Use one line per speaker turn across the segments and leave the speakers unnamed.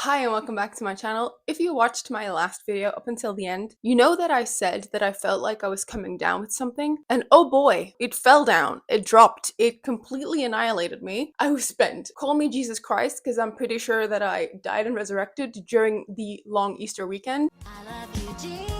Hi and welcome back to my channel. If you watched my last video up until the end, you know that I said that I felt like I was coming down with something, and oh boy, it fell down, it dropped, it completely annihilated me. I was spent. Call me Jesus Christ, because I'm pretty sure that I died and resurrected during the long Easter weekend. I love you, Jesus.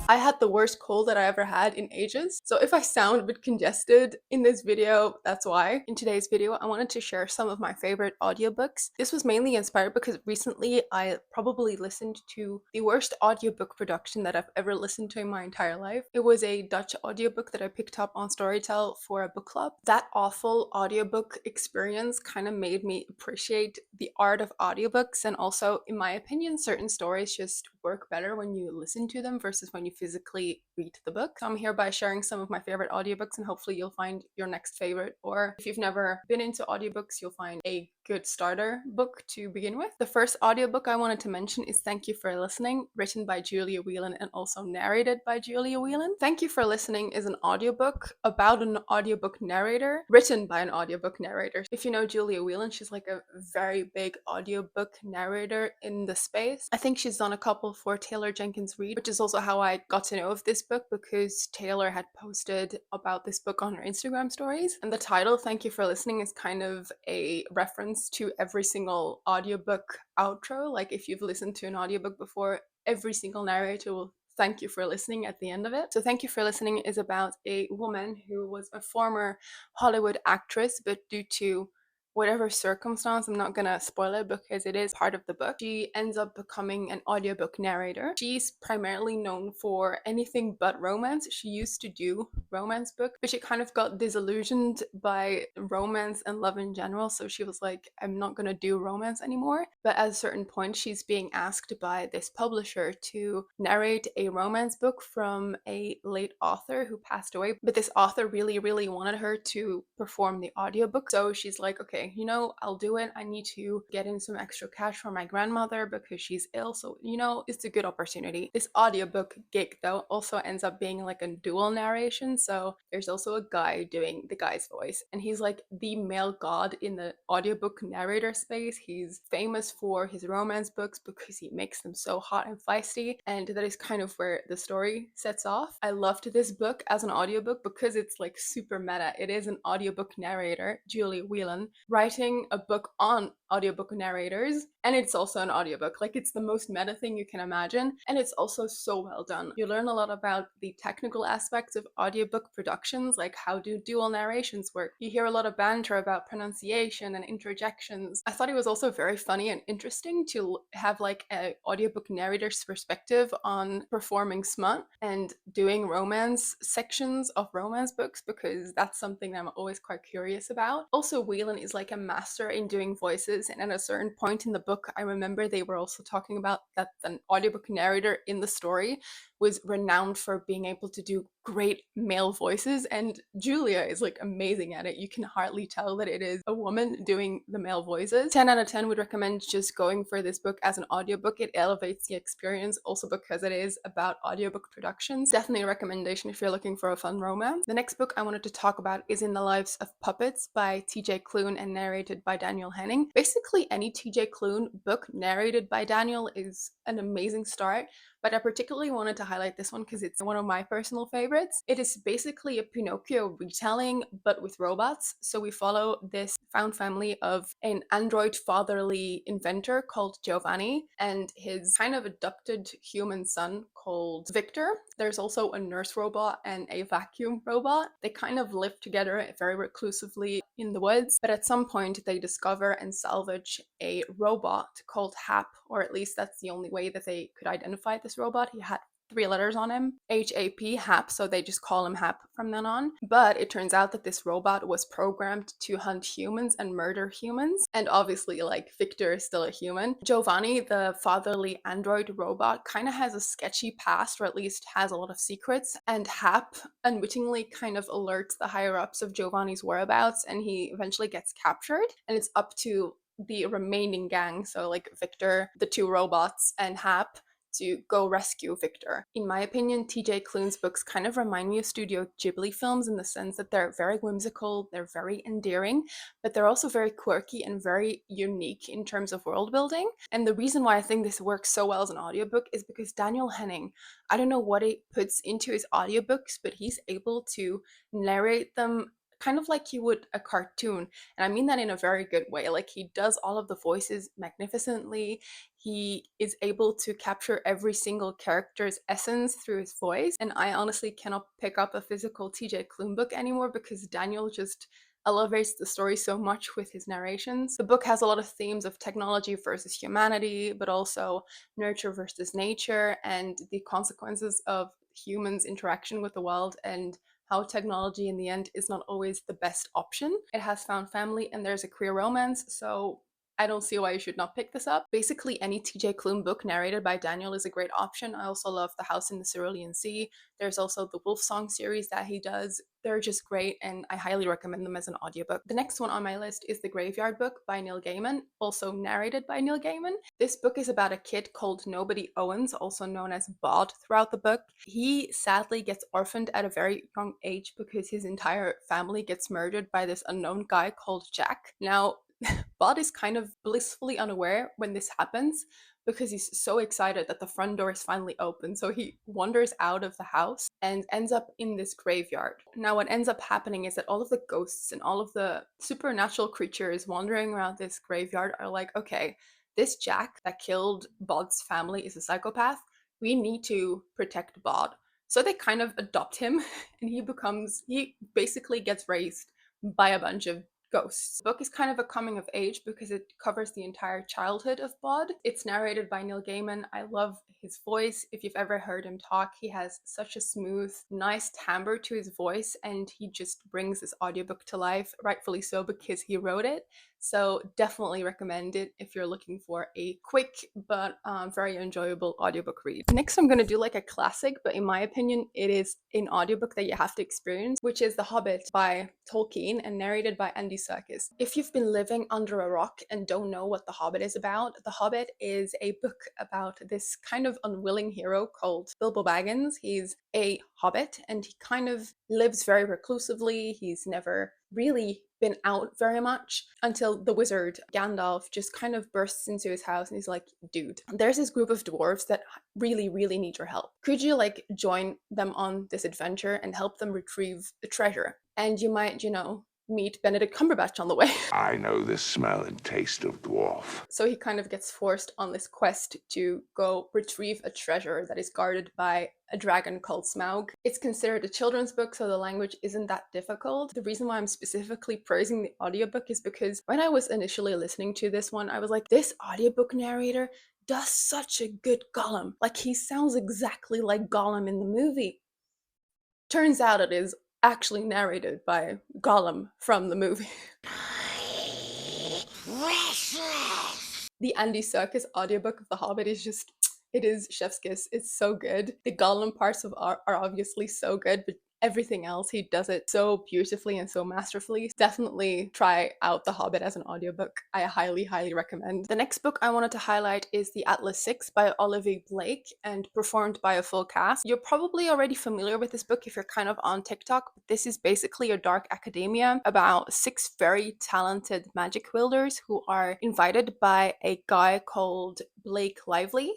I had the worst cold that I ever had in ages, so if I sound a bit congested in this video, that's why. In today's video, I wanted to share some of my favorite audiobooks. This was mainly inspired because recently I probably listened to the worst audiobook production that I've ever listened to in my entire life. It was a Dutch audiobook that I picked up on Storytel for a book club. That awful audiobook experience kind of made me appreciate the art of audiobooks, and also, in my opinion, certain stories just work better when you listen to them versus when you physically read the book. So I'm hereby sharing some of my favorite audiobooks, and hopefully you'll find your next favorite, or if you've never been into audiobooks, you'll find a good starter book to begin with. The first audiobook I wanted to mention is Thank You for Listening, written by Julia Whelan and also narrated by Julia Whelan. Thank You for Listening is an audiobook about an audiobook narrator, written by an audiobook narrator. If you know Julia Whelan, she's like a very big audiobook narrator in the space. I think she's done a couple for Taylor Jenkins Reid, which is also how I got to know of this book, because Taylor had posted about this book on her Instagram stories. And the title, Thank You for Listening, is kind of a reference to every single audiobook outro. Like, if you've listened to an audiobook before, every single narrator will thank you for listening at the end of it. So Thank You for Listening is about a woman who was a former Hollywood actress, but due to whatever circumstance, I'm not gonna spoil it because it is part of the book, she ends up becoming an audiobook narrator. She's primarily known for anything but romance. She used to do romance books, but she kind of got disillusioned by romance and love in general, so she was like, I'm not gonna do romance anymore. But at a certain point, she's being asked by this publisher to narrate a romance book from a late author who passed away, but this author really wanted her to perform the audiobook. So she's like, okay, I'll do it. I need to get in some extra cash for my grandmother because she's ill, so it's a good opportunity. This audiobook gig though also ends up being like a dual narration, so there's also a guy doing the guy's voice, and he's like the male god in the audiobook narrator space. He's famous for his romance books because he makes them so hot and feisty, and that is kind of where the story sets off. I loved this book as an audiobook because it's like super meta. It is an audiobook narrator, Julia Whelan, writing a book on audiobook narrators, and it's also an audiobook. Like, it's the most meta thing you can imagine, and it's also so well done. You learn a lot about the technical aspects of audiobook productions, like how do dual narrations work. You hear a lot of banter about pronunciation and interjections. I thought it was also very funny and interesting to have like an audiobook narrator's perspective on performing smut and doing romance sections of romance books, because that's something that I'm always quite curious about. Also, Whelan is like a master in doing voices, and at a certain point in the book, I remember they were also talking about that an audiobook narrator in the story was renowned for being able to do great male voices, and Julia is like amazing at it. You can hardly tell that it is a woman doing the male voices. 10 out of 10 would recommend just going for this book as an audiobook. It elevates the experience also because it is about audiobook productions. Definitely a recommendation if you're looking for a fun romance. The next book I wanted to talk about is In the Lives of Puppets by T.J. Klune and narrated by Daniel Henning. Basically, any T.J. Klune book narrated by Daniel is an amazing start, but I particularly wanted to highlight this one because it's one of my personal favorites. It is basically a Pinocchio retelling, but with robots. So we follow this found family of an android fatherly inventor called Giovanni and his kind of adopted human son called Victor. There's also a nurse robot and a vacuum robot. They kind of live together very reclusively in the woods, but at some point they discover and salvage a robot called Hap, or at least that's the only way that they could identify this robot. He had 3 letters on him, H-A-P, Hap, so they just call him Hap from then on. But it turns out that this robot was programmed to hunt humans and murder humans, and obviously, like, Victor is still a human. Giovanni, the fatherly android robot, kind of has a sketchy past, or at least has a lot of secrets, and Hap unwittingly kind of alerts the higher-ups of Giovanni's whereabouts, and he eventually gets captured, and it's up to the remaining gang, so like Victor, the 2 robots, and Hap, to go rescue Victor. In my opinion, TJ Klune's books kind of remind me of Studio Ghibli films in the sense that they're very whimsical, they're very endearing, but they're also very quirky and very unique in terms of world building. And the reason why I think this works so well as an audiobook is because Daniel Henning, I don't know what he puts into his audiobooks, but he's able to narrate them kind of like you would a cartoon. And I mean that in a very good way. Like, he does all of the voices magnificently. He is able to capture every single character's essence through his voice. And I honestly cannot pick up a physical TJ Klune book anymore because Daniel just elevates the story so much with his narrations. The book has a lot of themes of technology versus humanity, but also nurture versus nature and the consequences of humans' interaction with the world, and how technology in the end is not always the best option. It has found family and there's a queer romance, so I don't see why you should not pick this up. Basically, any TJ Klune book narrated by Daniel is a great option. I also love The House in the Cerulean Sea. There's also the Wolf Song series that he does. They're just great, and I highly recommend them as an audiobook. The next one on my list is The Graveyard Book by Neil Gaiman, also narrated by Neil Gaiman. This book is about a kid called Nobody Owens, also known as Bod throughout the book. He sadly gets orphaned at a very young age because his entire family gets murdered by this unknown guy called Jack. Now, Bod is kind of blissfully unaware when this happens because he's so excited that the front door is finally open. So he wanders out of the house and ends up in this graveyard. Now, what ends up happening is that all of the ghosts and all of the supernatural creatures wandering around this graveyard are like, okay, this Jack that killed Bod's family is a psychopath. We need to protect Bod. So they kind of adopt him, and he basically gets raised by a bunch of ghosts. The book is kind of a coming of age because it covers the entire childhood of Bod. It's narrated by Neil Gaiman. I love his voice. If you've ever heard him talk, he has such a smooth, nice timbre to his voice, and he just brings this audiobook to life, rightfully so because he wrote it. So definitely recommend it if you're looking for a quick but very enjoyable audiobook read. Next, I'm going to do like a classic, but in my opinion, it is an audiobook that you have to experience, which is The Hobbit by Tolkien and narrated by Andy Serkis. If you've been living under a rock and don't know what The Hobbit is about, The Hobbit is a book about this kind of unwilling hero called Bilbo Baggins. He's a hobbit and he kind of lives very reclusively. He's never really been out very much until the wizard Gandalf just kind of bursts into his house and he's like, dude, there's this group of dwarves that really need your help. Could you like join them on this adventure and help them retrieve the treasure? And you might, meet Benedict Cumberbatch on the way.
I know the smell and taste of dwarf.
So he kind of gets forced on this quest to go retrieve a treasure that is guarded by a dragon called Smaug. It's considered a children's book, so the language isn't that difficult. The reason why I'm specifically praising the audiobook is because when I was initially listening to this one, I was like, this audiobook narrator does such a good Gollum. Like, he sounds exactly like Gollum in the movie. Turns out it is actually narrated by Gollum from the movie. The Andy Serkis audiobook of The Hobbit is just, it is chef's kiss. It's so good. The Gollum parts are obviously so good, but everything else, he does it so beautifully and so masterfully. Definitely try out The Hobbit as an audiobook. I highly recommend. The next book I wanted to highlight is The Atlas Six by Olivie Blake and performed by a full cast. You're probably already familiar with this book if you're kind of on TikTok, but this is basically a dark academia about 6 very talented magic wielders who are invited by a guy called Blake Lively.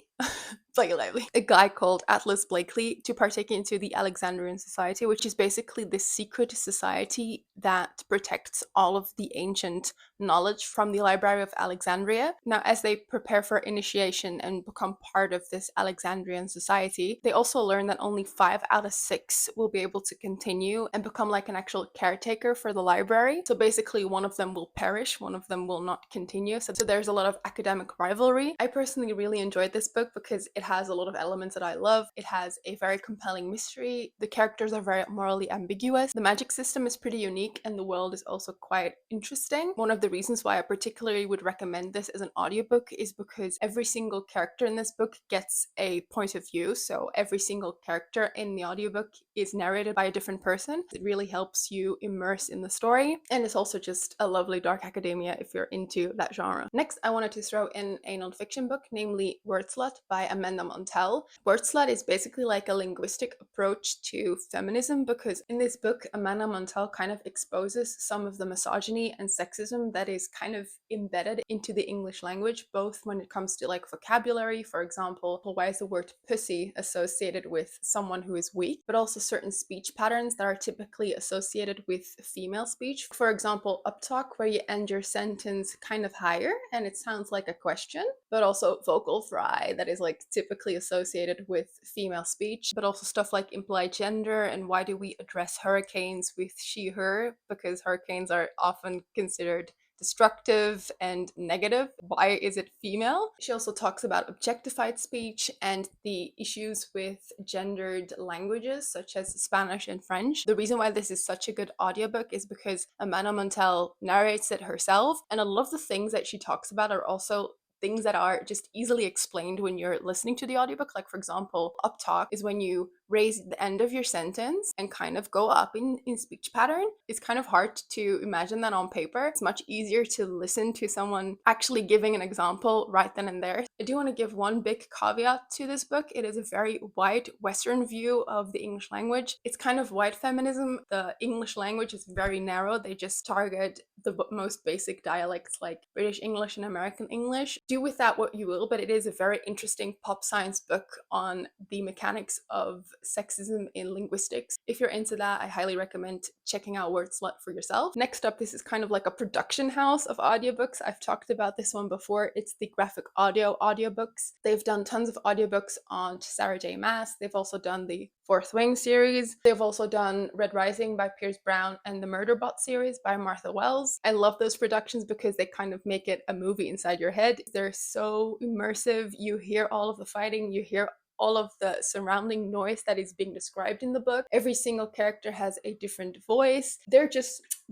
A guy called Atlas Blakely to partake into the Alexandrian Society, which is basically this secret society that protects all of the ancient knowledge from the Library of Alexandria. Now, as they prepare for initiation and become part of this Alexandrian society, they also learn that only 5 out of 6 will be able to continue and become like an actual caretaker for the library. So basically, one of them will perish, one of them will not continue. So there's a lot of academic rivalry. I personally really enjoyed this book because it has a lot of elements that I love. It has a very compelling mystery. The characters are very morally ambiguous. The magic system is pretty unique and the world is also quite interesting. One of the reasons why I particularly would recommend this as an audiobook is because every single character in this book gets a point of view. So every single character in the audiobook is narrated by a different person. It really helps you immerse in the story. And it's also just a lovely dark academia if you're into that genre. Next, I wanted to throw in a nonfiction book namely Wordslut by Amanda Montell. Wordslut is basically like a linguistic approach to feminism, because in this book, Amanda Montell kind of exposes some of the misogyny and sexism that is kind of embedded into the English language, both when it comes to like vocabulary, for example, why is the word pussy associated with someone who is weak, but also certain speech patterns that are typically associated with female speech. For example, uptalk, where you end your sentence kind of higher and it sounds like a question, but also vocal fry, that is like typically associated with female speech, but also stuff like implied gender and why do we address hurricanes with she, her, because hurricanes are often considered destructive and negative. Why is it female? She also talks about objectified speech and the issues with gendered languages such as Spanish and French. The reason why this is such a good audiobook is because Amanda Montell narrates it herself, and a lot of the things that she talks about are also things that are just easily explained when you're listening to the audiobook. Like, for example, uptalk is when you raise the end of your sentence and kind of go up in speech pattern. It's kind of hard to imagine that on paper. It's much easier to listen to someone actually giving an example right then and there. I do want to give one big caveat to this book. It is a very white Western view of the English language. It's kind of white feminism. The English language is very narrow. They just target the most basic dialects like British English and American English. Do with that what you will, but it is a very interesting pop science book on the mechanics of sexism in linguistics. If you're into that, I highly recommend checking out Wordslut for yourself. Next up, this is kind of like a production house of audiobooks. I've talked about this one before. It's the GraphicAudio audiobooks. They've done tons of audiobooks on Sarah J. Maas. They've also done the Fourth Wing series. They've also done Red Rising by Pierce Brown and the Murderbot series by Martha Wells. I love those productions because they kind of make it a movie inside your head. They're so immersive. You hear all of the fighting, you hear all of the surrounding noise that is being described in the book. Every single character has a different voice.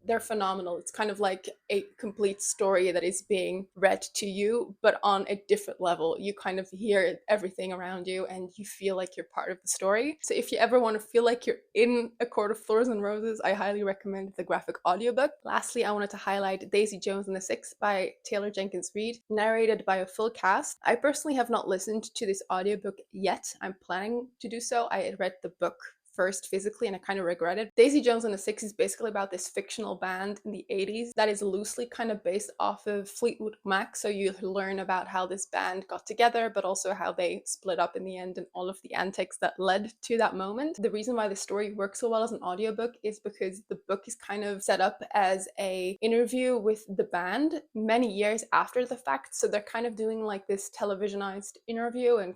They're phenomenal. It's kind of like a complete story that is being read to you, but on a different level. You kind of hear everything around you and you feel like you're part of the story. So if you ever want to feel like you're in A Court of Thorns and Roses, I highly recommend the graphic audiobook. Lastly, I wanted to highlight Daisy Jones and the Six by Taylor Jenkins Reid, narrated by a full cast. I personally have not listened to this audiobook yet. I'm planning to do so. I read the book first physically and I kind of regret it. Daisy Jones and the Six is basically about this fictional band in the 80s that is loosely kind of based off of Fleetwood Mac. So you learn about how this band got together, but also how they split up in the end and all of the antics that led to that moment. The reason why the story works so well as an audiobook is because the book is kind of set up as a interview with the band many years after the fact. So they're kind of doing like this televisionized interview and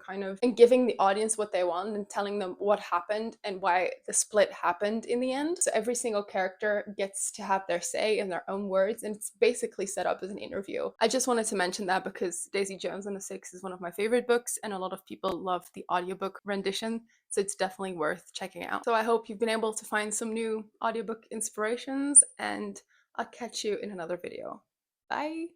giving the audience what they want and telling them what happened and why the split happened in the end. So every single character gets to have their say in their own words, and it's basically set up as an interview. I just wanted to mention that because Daisy Jones and the Six is one of my favorite books and a lot of people love the audiobook rendition, so it's definitely worth checking out. So I hope you've been able to find some new audiobook inspirations, and I'll catch you in another video. Bye!